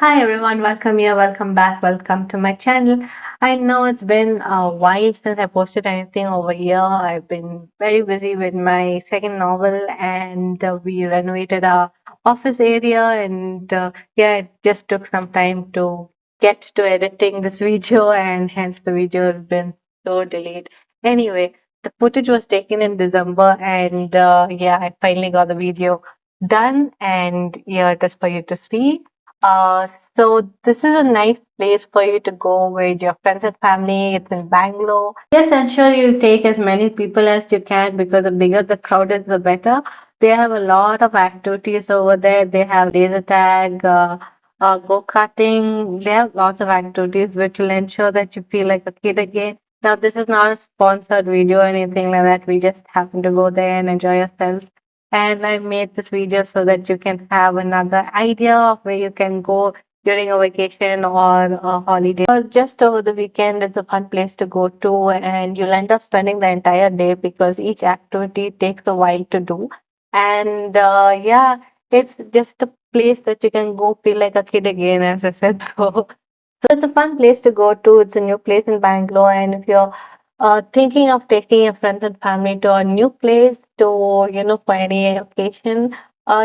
Hi everyone, welcome here, welcome back, welcome to my channel. I know it's been a while since I posted anything over here. I've been very busy with my second novel and we renovated our office area and yeah, it just took some time to get to editing this video and hence the video has been so delayed. Anyway, the footage was taken in December and yeah, I finally got the video done and yeah, it is for you to see. Uh, so this is a nice place for you to go with your friends and family. It's in Bangalore. Yes, ensure you take as many people as you can because the bigger the crowd is, the better. They have a lot of activities over there. They have laser tag, go-karting. They have lots of activities which will ensure that you feel like a kid again. Now, this is not a sponsored video or anything like that. We just happen to go there and enjoy ourselves. And I made this video so that you can have another idea of where you can go during a vacation or a holiday. Or just over the weekend, it's a fun place to go to, and you'll end up spending the entire day because each activity takes a while to do. And yeah, it's just a place that you can go feel like a kid again, as I said before. So it's a fun place to go to. It's a new place in Bangalore, and if you're thinking of taking your friends and family to a new place to, for any occasion,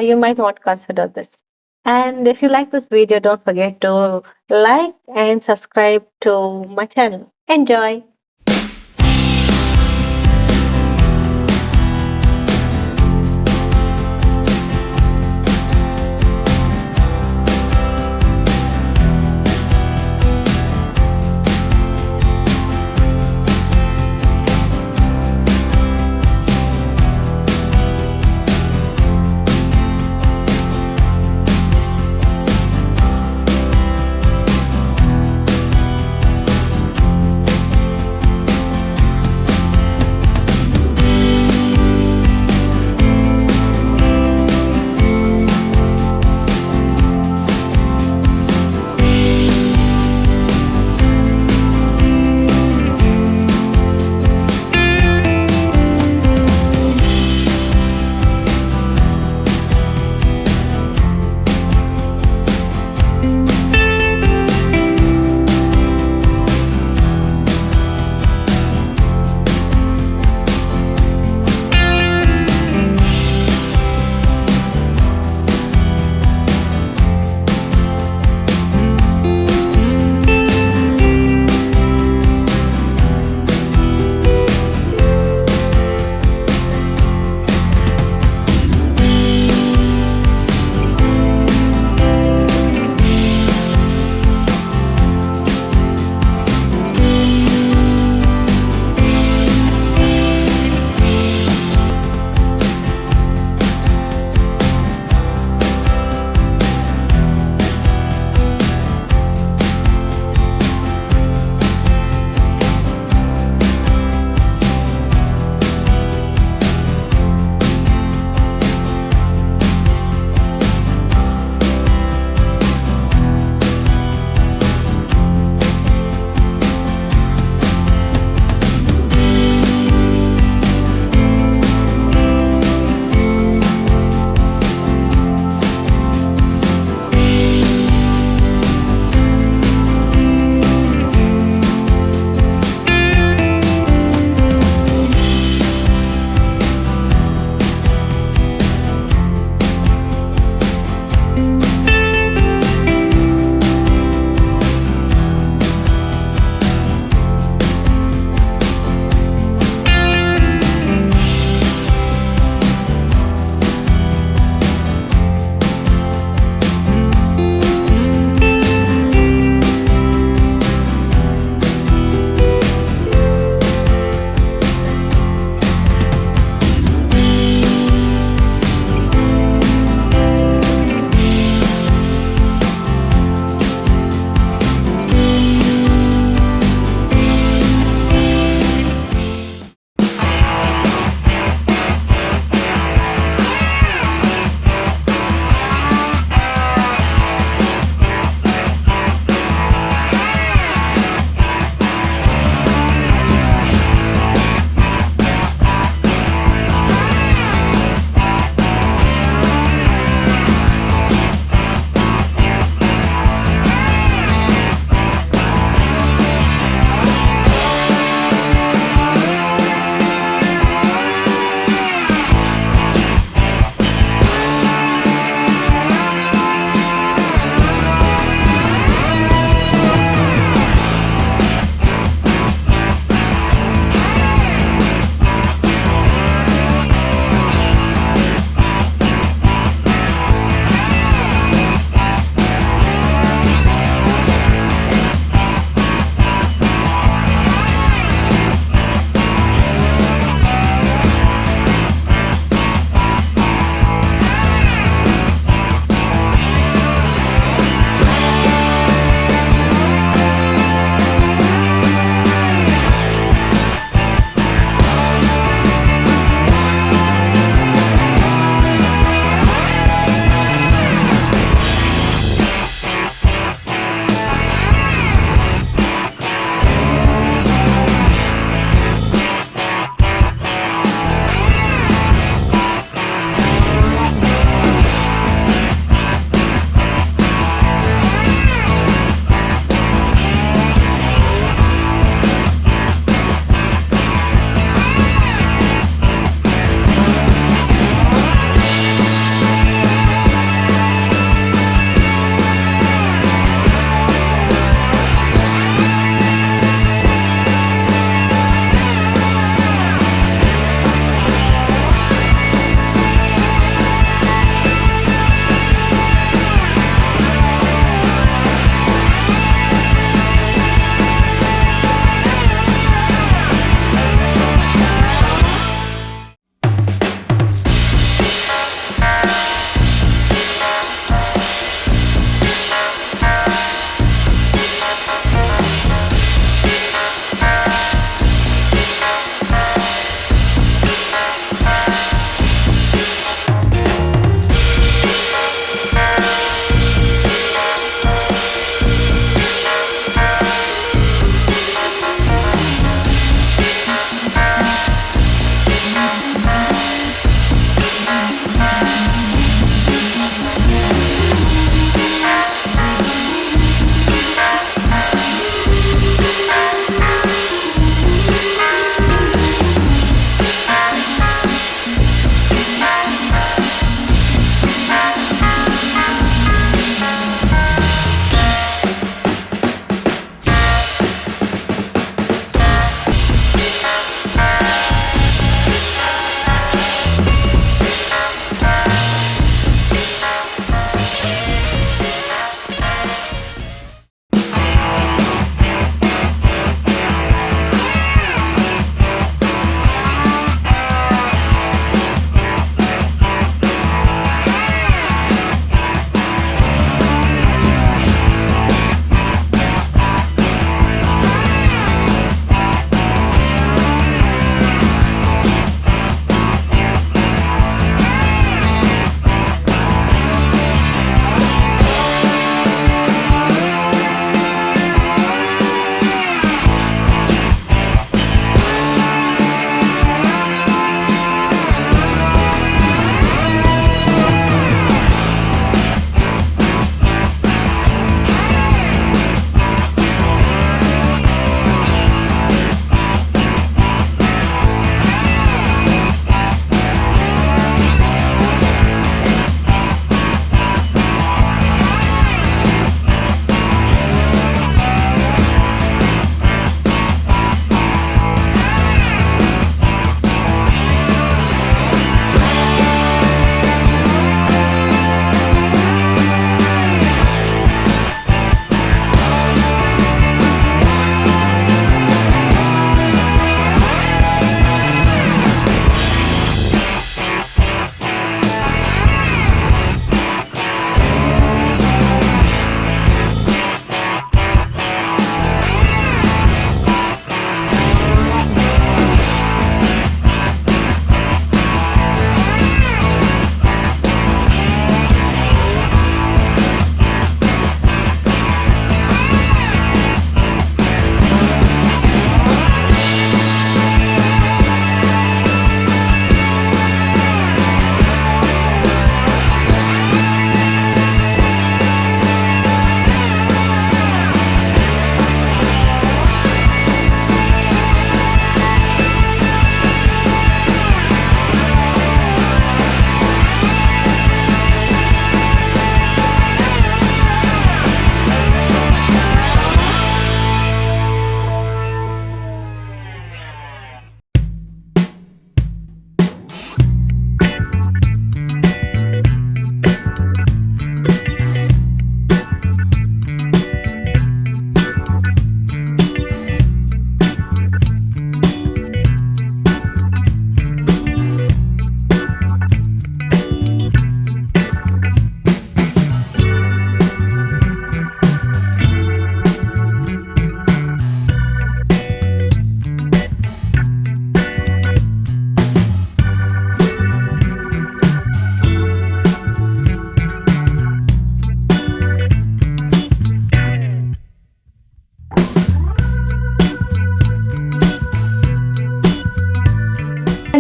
you might want to consider this. And if you like this video, don't forget to like and subscribe to my channel. Enjoy!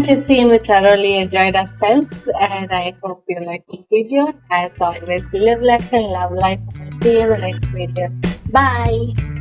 you, Sheen. We thoroughly enjoyed ourselves, and I hope you like this video. As always, live life and love life. And see you in the next video. Bye.